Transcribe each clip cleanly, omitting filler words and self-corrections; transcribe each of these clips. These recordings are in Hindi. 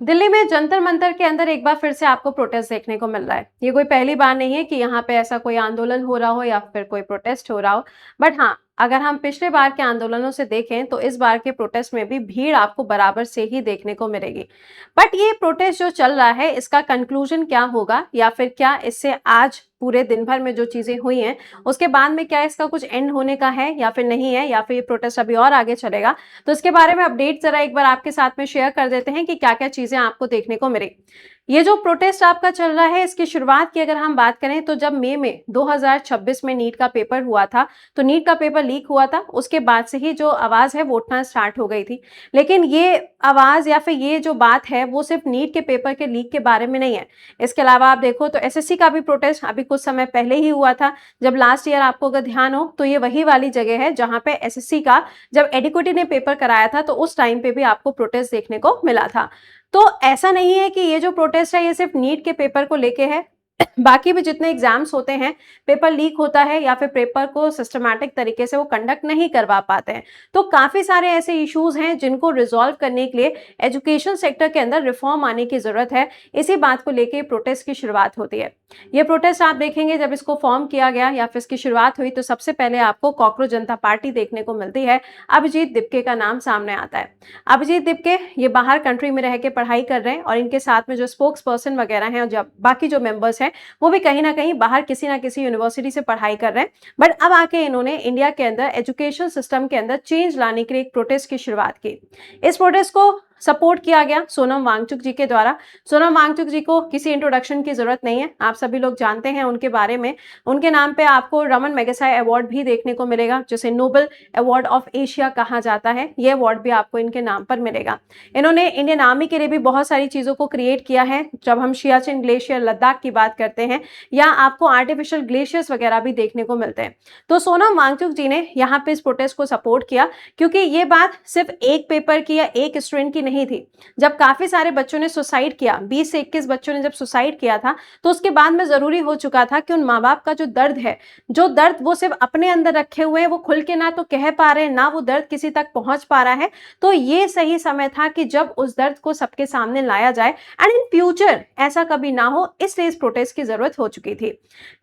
दिल्ली में जंतर मंतर के अंदर एक बार फिर से आपको प्रोटेस्ट देखने को मिल रहा है। ये कोई पहली बार नहीं है कि यहाँ पे ऐसा कोई आंदोलन हो रहा हो या फिर कोई प्रोटेस्ट हो रहा हो। बट हाँ, अगर हम पिछले बार के आंदोलनों से देखें तो इस बार के प्रोटेस्ट में भी भीड़ आपको बराबर से ही देखने को मिलेगी। बट ये प्रोटेस्ट जो चल रहा है, इसका कंक्लूजन क्या होगा, या फिर क्या इससे आज पूरे दिन भर में जो चीजें हुई हैं उसके बाद में क्या इसका कुछ एंड होने का है या फिर नहीं है, या फिर ये प्रोटेस्ट अभी और आगे चलेगा, तो इसके बारे में अपडेट जरा एक बार आपके साथ में शेयर कर देते हैं कि क्या क्या चीजें आपको देखने को मिली। ये जो प्रोटेस्ट आपका चल रहा है, इसकी शुरुआत की अगर हम बात करें तो जब मई में 2026 में नीट का पेपर हुआ था, तो नीट का पेपर लीक हुआ था, उसके बाद से ही जो आवाज है वो उठना स्टार्ट हो गई थी। लेकिन ये आवाज या फिर ये जो बात है वो सिर्फ नीट के पेपर के लीक के बारे में नहीं है। इसके अलावा आप देखो तो एसएससी का भी प्रोटेस्ट अभी कुछ समय पहले ही हुआ था। जब लास्ट ईयर आपको अगर ध्यान हो तो ये वही वाली जगह है जहां पे एसएससी का जब एडिक्विटी ने पेपर कराया था, तो उस टाइम पे भी आपको प्रोटेस्ट देखने को मिला था। तो ऐसा नहीं है कि ये जो प्रोटेस्ट है ये सिर्फ नीट के पेपर को लेके है। बाकी भी जितने एग्जाम्स होते हैं, पेपर लीक होता है या फिर पेपर को सिस्टमैटिक तरीके से वो कंडक्ट नहीं करवा पाते हैं, तो काफी सारे ऐसे इश्यूज हैं जिनको रिजॉल्व करने के लिए एजुकेशन सेक्टर के अंदर रिफॉर्म आने की जरूरत है। इसी बात को लेके प्रोटेस्ट की शुरुआत होती है। ये प्रोटेस्ट आप देखेंगे जब इसको फॉर्म किया गया या फिर इसकी शुरुआत हुई, तो सबसे पहले आपको कॉकरोच जनता पार्टी देखने को मिलती है। अभिजीत दिपके का नाम सामने आता है। अभिजीत दिपके ये बाहर कंट्री में रह के पढ़ाई कर रहे हैं और इनके साथ में जो स्पोक्स पर्सन वगैरह हैं और जब बाकी जो मेंबर्स हैं वो भी कहीं ना कहीं बाहर किसी ना किसी यूनिवर्सिटी से पढ़ाई कर रहे हैं। बट अब आके इन्होंने इंडिया के अंदर एजुकेशन सिस्टम के अंदर चेंज लाने के लिए एक प्रोटेस्ट की शुरुआत की। इस प्रोटेस्ट को सपोर्ट किया गया सोनम वांगचुक जी के द्वारा। सोनम वांगचुक जी को किसी इंट्रोडक्शन की जरूरत नहीं है, आप सभी लोग जानते हैं उनके बारे में। उनके नाम पे आपको रमन मैगसाय अवार्ड भी देखने को मिलेगा, जिसे नोबेल अवार्ड ऑफ एशिया कहा जाता है। यह अवार्ड भी आपको इनके नाम पर मिलेगा। इन्होंने इंडियन आर्मी के लिए भी बहुत सारी चीजों को क्रिएट किया है। जब हम सियाचिन ग्लेशियर लद्दाख की बात करते हैं, या आपको आर्टिफिशियल ग्लेशियर्स वगैरह भी देखने को मिलते हैं। तो सोनम वांगचुक जी ने यहाँ पे इस प्रोटेस्ट को सपोर्ट किया, क्योंकि ये बात सिर्फ एक पेपर की या एक स्टूडेंट की नहीं थी। जब काफी सारे बच्चों ने सुसाइड किया, 20 से 21 बच्चों ने जब सुसाइड किया था, तो उसके बाद में जरूरी हो चुका था कि उन माँ बाप का जो दर्द है, जो दर्द वो सिर्फ अपने अंदर रखे हुए हैं, वो खुल के ना तो कह पा रहे हैं, ना वो दर्द किसी तक पहुंच पा रहा है। तो ये सही समय था कि जब उस दर्द को सबके सामने लाया जाए, एंड इन फ्यूचर ऐसा कभी ना हो, इसलिए इस प्रोटेस्ट की जरूरत हो चुकी थी।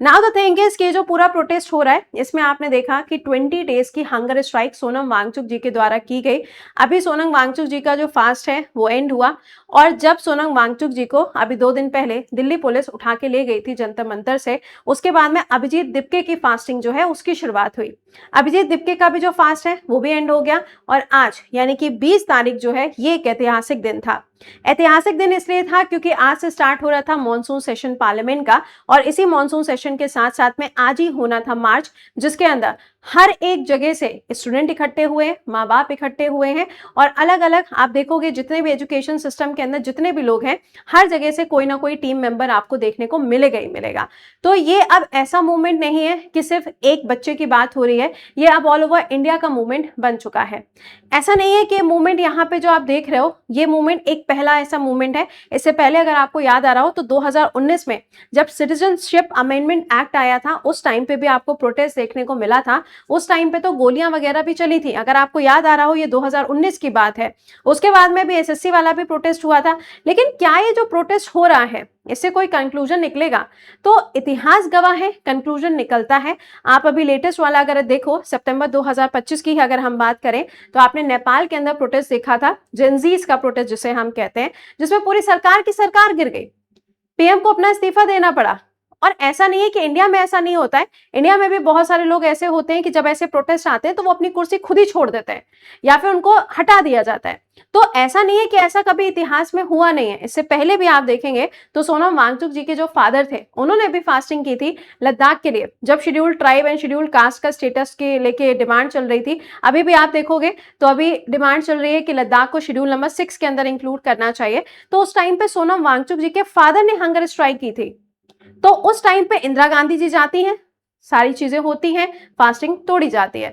नाउ द थिंग इज कि जो पूरा प्रोटेस्ट हो रहा है, इसमें आपने देखा कि 20 डेज की हंगर स्ट्राइक सोनम वांगचुक जी के द्वारा की गई। अभी सोनम वांगचुक जी का जो फास्ट है वो एंड हुआ, और जब सोनम वांगचुक जी को अभी 2 दिन पहले दिल्ली पुलिस उठा के ले गई थी जंतर मंतर से, उसके बाद में अभिजीत दिपके की फास्टिंग जो है उसकी शुरुआत हुई। अभिजीत दिपके का भी जो फास्ट है वो भी एंड हो गया, और आज यानी कि 20 तारीख जो है ये एक ऐतिहासिक दिन था। ऐतिहासिक दिन इसलिए था क्योंकि आज से स्टार्ट हो रहा था मॉनसून सेशन पार्लियामेंट का, और इसी मॉनसून सेशन के साथ साथ में आज ही होना था मार्च, जिसके अंदर हर एक जगह से स्टूडेंट इकट्ठे हुए हैं, माँ बाप इकट्ठे हुए हैं, और अलग अलग आप देखोगे जितने भी एजुकेशन सिस्टम के अंदर जितने भी लोग हैं, हर जगह से कोई ना कोई टीम मेंबर आपको देखने को मिलेगा ही मिलेगा। तो ये अब ऐसा मूवमेंट नहीं है कि सिर्फ एक बच्चे की बात हो रही है, ये अब ऑल ओवर इंडिया का मूवमेंट बन चुका है। ऐसा नहीं है कि मूवमेंट यहाँ पे जो आप देख रहे हो ये मूवमेंट एक पहला ऐसा मूवमेंट है। इससे पहले अगर आपको याद आ रहा हो तो 2019 में जब सिटीजनशिप अमेंडमेंट एक्ट आया था, उस टाइम पे भी आपको प्रोटेस्ट देखने को मिला था। उस टाइम पे तो गोलियां वगैरह भी चली थी, अगर आपको याद आ रहा हो, ये 2019 की बात है। उसके बाद में भी एसएससी वाला भी प्रोटेस्ट हुआ था। लेकिन क्या ये जो प्रोटेस्ट हो रहा है इससे कोई कंक्लूजन निकलेगा? तो इतिहास गवाह है, कंक्लूजन निकलता है। आप अभी लेटेस्ट वाला अगर देखो, सितंबर 2025 की अगर हम बात करें, तो आपने नेपाल के अंदर प्रोटेस्ट देखा था, जेनजीज का प्रोटेस्ट जिसे हम कहते हैं, जिसमें पूरी सरकार की सरकार गिर गई, पीएम को अपना इस्तीफा देना पड़ा। और ऐसा नहीं है कि इंडिया में ऐसा नहीं होता है, इंडिया में भी बहुत सारे लोग ऐसे होते हैं कि जब ऐसे प्रोटेस्ट आते हैं तो वो अपनी कुर्सी खुद ही छोड़ देते हैं या फिर उनको हटा दिया जाता है। तो ऐसा नहीं है कि ऐसा कभी इतिहास में हुआ नहीं है। इससे पहले भी आप देखेंगे तो सोनम वांगचुक जी के जो फादर थे, उन्होंने भी फास्टिंग की थी लद्दाख के लिए, जब scheduled tribe and scheduled caste का स्टेटस के लेके डिमांड चल रही थी। अभी भी आप देखोगे तो अभी डिमांड चल रही है कि लद्दाख को शेड्यूल नंबर 6 के अंदर इंक्लूड करना चाहिए। तो उस टाइम पे सोनम वांगचुक जी के फादर ने हंगर स्ट्राइक की थी। तो उस टाइम पे इंदिरा गांधी जी जाती हैं, सारी चीजें होती हैं, फास्टिंग तोड़ी जाती है।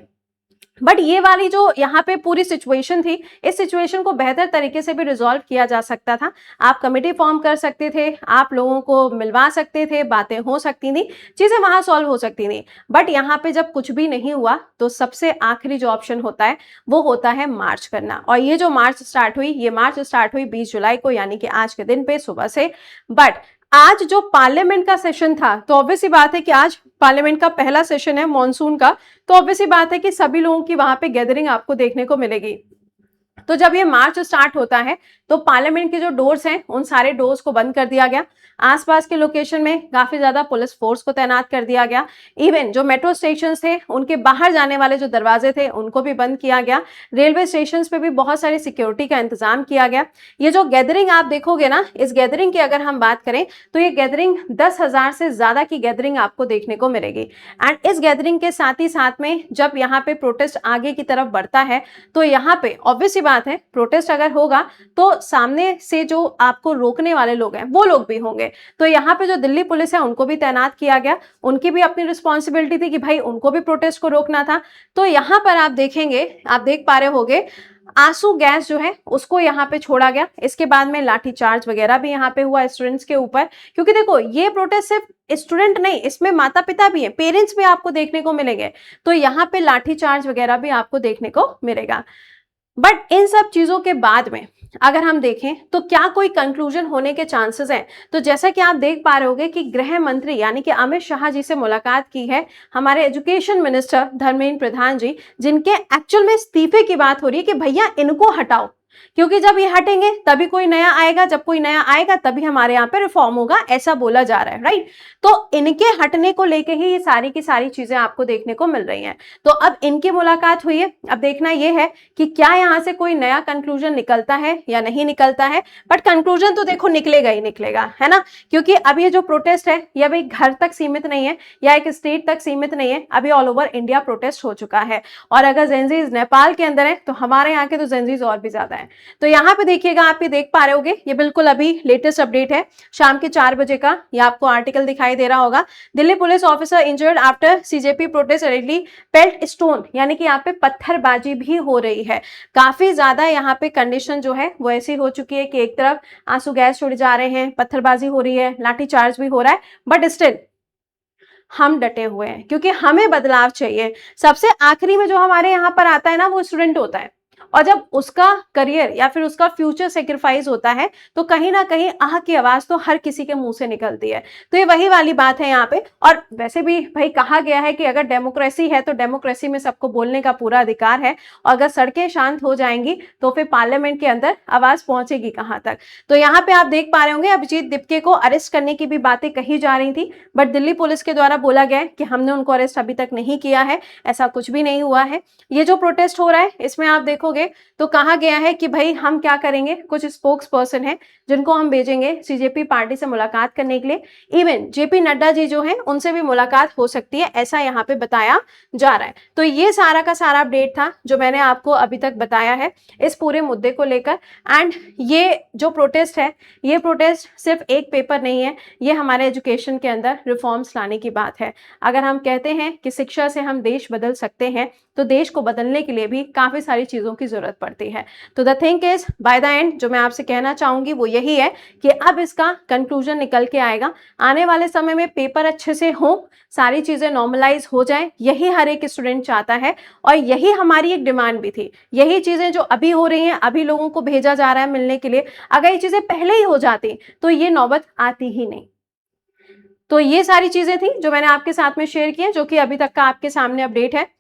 बट ये वाली जो यहाँ पे पूरी सिचुएशन थी, इस सिचुएशन को बेहतर तरीके से भी रिजॉल्व किया जा सकता था। आप कमेटी फॉर्म कर सकते थे, आप लोगों को मिलवा सकते थे, बातें हो सकती थी, चीजें वहां सॉल्व हो सकती थी। बट यहाँ पे जब कुछ भी नहीं हुआ तो सबसे आखिरी जो ऑप्शन होता है वो होता है मार्च करना। और ये जो मार्च स्टार्ट हुई, ये मार्च स्टार्ट हुई 20 जुलाई को, यानी कि आज के दिन पे सुबह से। बट आज जो पार्लियामेंट का सेशन था, तो ऑब्वियस सी बात है कि आज पार्लियामेंट का पहला सेशन है मॉनसून का, तो ऑब्वियस सी बात है कि सभी लोगों की वहां पे गैदरिंग आपको देखने को मिलेगी। तो जब ये मार्च स्टार्ट होता है तो पार्लियामेंट के जो डोर्स हैं उन सारे डोर्स को बंद कर दिया गया। आसपास के लोकेशन में काफी ज्यादा पुलिस फोर्स को तैनात कर दिया गया। इवन जो मेट्रो स्टेशन थे उनके बाहर जाने वाले जो दरवाजे थे उनको भी बंद किया गया। रेलवे स्टेशन पे भी बहुत सारी सिक्योरिटी का इंतजाम किया गया। ये जो गैदरिंग आप देखोगे ना, इस गैदरिंग की अगर हम बात करें तो ये गैदरिंग 10,000 से ज्यादा की गैदरिंग आपको देखने को मिलेगी। एंड इस गैदरिंग के साथ ही साथ में जब यहाँ पे प्रोटेस्ट आगे की तरफ बढ़ता है तो यहाँ पे ऑब्वियस सी बात है, प्रोटेस्ट अगर होगा तो सामने से जो आपको रोकने वाले लोग हैं वो लोग भी होंगे। तो यहाँ पे जो दिल्ली पुलिस है उनको भी तैनात किया गया, उनकी भी अपनी रिस्पॉन्सिबिलिटी थी कि भाई उनको भी प्रोटेस्ट को रोकना था। तो यहाँ पर आप देखेंगे, आप देख पा रहे होगे, आंसू गैस जो है उसको यहाँ पे छोड़ा गया। इसके बाद में लाठी चार्ज वगैरह भी यहाँ पे हुआ स्टूडेंट्स के ऊपर, क्योंकि देखो ये प्रोटेस्ट सिर्फ स्टूडेंट नहीं, इसमें माता पिता भी हैं, पेरेंट्स भी आपको देखने को मिलेंगे। तो यहाँ पे लाठी चार्ज वगैरह भी आपको देखने को मिलेगा। बट इन सब चीजों के बाद में अगर हम देखें तो क्या कोई कंक्लूजन होने के चांसेस हैं? तो जैसा कि आप देख पा रहे होगे कि गृह मंत्री यानी कि अमित शाह जी से मुलाकात की है हमारे एजुकेशन मिनिस्टर धर्मेंद्र प्रधान जी, जिनके एक्चुअल में इस्तीफे की बात हो रही है कि भैया इनको हटाओ, क्योंकि जब ये हटेंगे तभी कोई नया आएगा, जब कोई नया आएगा तभी हमारे यहाँ पे रिफॉर्म होगा, ऐसा बोला जा रहा है, राइट। तो इनके हटने को लेके ही ये सारी की सारी चीजें आपको देखने को मिल रही हैं। तो अब इनकी मुलाकात हुई है, अब देखना ये है कि क्या यहाँ से कोई नया कंक्लूजन निकलता है या नहीं निकलता है। बट कंक्लूजन तो देखो निकलेगा ही निकलेगा, है ना, क्योंकि अब ये जो प्रोटेस्ट है ये अभी घर तक सीमित नहीं है या एक स्टेट तक सीमित नहीं है, अभी ऑल ओवर इंडिया प्रोटेस्ट हो चुका है। और अगर जेंजीज नेपाल के अंदर है तो हमारे यहाँ के तो जेंजीज और भी ज्यादा है। तो यहाँ पे देखिएगा, आप ये देख पा रहे होगे, ये बिल्कुल अभी लेटेस्ट अपडेट है शाम के 4 बजे का, ये आपको आर्टिकल दिखाई दे रहा होगा। Delhi police officer injured after CJP protest rally pelt stone, यानी कि यहाँ पे पत्थरबाजी भी हो रही है। काफी ज्यादा यहाँ पे कंडीशन जो है वो ऐसी हो चुकी है कि एक तरफ आंसू गैस छोड़े जा रहे हैं, पत्थरबाजी हो रही है, लाठी चार्ज भी हो रहा है, बट स्टिल हम डटे हुए हैं क्योंकि हमें बदलाव चाहिए। सबसे आखिरी में जो हमारे यहाँ पर आता है ना वो स्टूडेंट होता है, और जब उसका करियर या फिर उसका फ्यूचर सेक्रीफाइस होता है तो कहीं ना कहीं आह की आवाज तो हर किसी के मुंह से निकलती है। तो ये वही वाली बात है यहाँ पे। और वैसे भी भाई कहा गया है कि अगर डेमोक्रेसी है तो डेमोक्रेसी में सबको बोलने का पूरा अधिकार है, और अगर सड़कें शांत हो जाएंगी तो फिर पार्लियामेंट के अंदर आवाज पहुंचेगी कहां तक। तो यहाँ पे आप देख पा रहे होंगे अभिजीत दिपके को अरेस्ट करने की भी बातें कही जा रही थी, बट दिल्ली पुलिस के द्वारा बोला गया कि हमने उनको अरेस्ट अभी तक नहीं किया है, ऐसा कुछ भी नहीं हुआ है। ये जो प्रोटेस्ट हो रहा है इसमें आप देखोगे तो कहा गया है कि भाई हम क्या करेंगे, कुछ स्पोक्स पर्सन है जिनको हम भेजेंगे सीजेपी पार्टी से मुलाकात करने के लिए। इवन जेपी नड्डा जी जो हैं उनसे भी मुलाकात हो सकती है, ऐसा यहाँ पे बताया जा रहा है। तो ये सारा का सारा अपडेट था जो मैंने आपको अभी तक बताया है इस पूरे मुद्दे को लेकर। एंड ये जो प्रोटेस्ट है, ये प्रोटेस्ट सिर्फ एक पेपर नहीं है, ये हमारे एजुकेशन के अंदर रिफॉर्म्स लाने की बात है। अगर हम कहते हैं कि शिक्षा से हम देश बदल सकते हैं तो देश को बदलने के लिए भी काफी सारी चीजों की जरूरत पड़ती है। तो the thing is by the end जो मैं आपसे कहना चाहूंगी वो यही है कि अब इसका कंक्लूजन निकल के आएगा। आने वाले समय में पेपर अच्छे से हो, सारी चीजें नॉर्मलाइज हो जाए, यही हर एक स्टूडेंट चाहता है और यही हमारी एक डिमांड भी थी। यही चीजें जो अभी हो रही हैं, अभी लोगों को भेजा जा रहा है मिलने के लिए, अगर ये चीजें पहले ही हो जाती तो ये नौबत आती ही नहीं। तो ये सारी चीजें थी जो मैंने आपके साथ में शेयर की है, जो कि अभी तक का आपके सामने अपडेट है।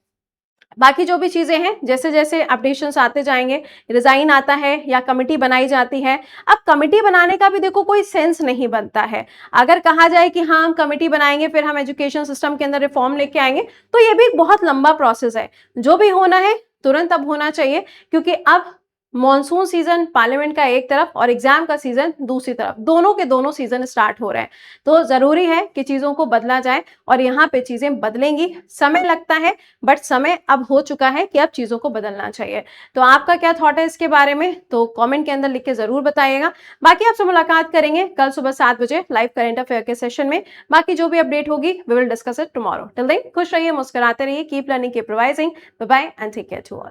बाकी जो भी चीजें हैं जैसे जैसे अपडेशंस आते जाएंगे, रिजाइन आता है या कमिटी बनाई जाती है। अब कमिटी बनाने का भी देखो कोई सेंस नहीं बनता है। अगर कहा जाए कि हाँ हम कमिटी बनाएंगे फिर हम एजुकेशन सिस्टम के अंदर रिफॉर्म लेके आएंगे, तो ये भी एक बहुत लंबा प्रोसेस है। जो भी होना है तुरंत अब होना चाहिए, क्योंकि अब मॉनसून सीजन पार्लियामेंट का एक तरफ और एग्जाम का सीजन दूसरी तरफ, दोनों के दोनों सीजन स्टार्ट हो रहे हैं। तो जरूरी है कि चीजों को बदला जाए और यहाँ पे चीजें बदलेंगी, समय लगता है बट समय अब हो चुका है कि अब चीजों को बदलना चाहिए। तो आपका क्या थॉट है इसके बारे में, तो कमेंट के अंदर लिख के जरूर बताइएगा। बाकी आपसे मुलाकात करेंगे कल सुबह 7 बजे लाइव करंट अफेयर के सेशन में। बाकी जो भी अपडेट होगी we will discuss it tomorrow. Till then खुश रहिए, मुस्कुराते रहिए, keep learning, keep revising. Bye bye and take care to all.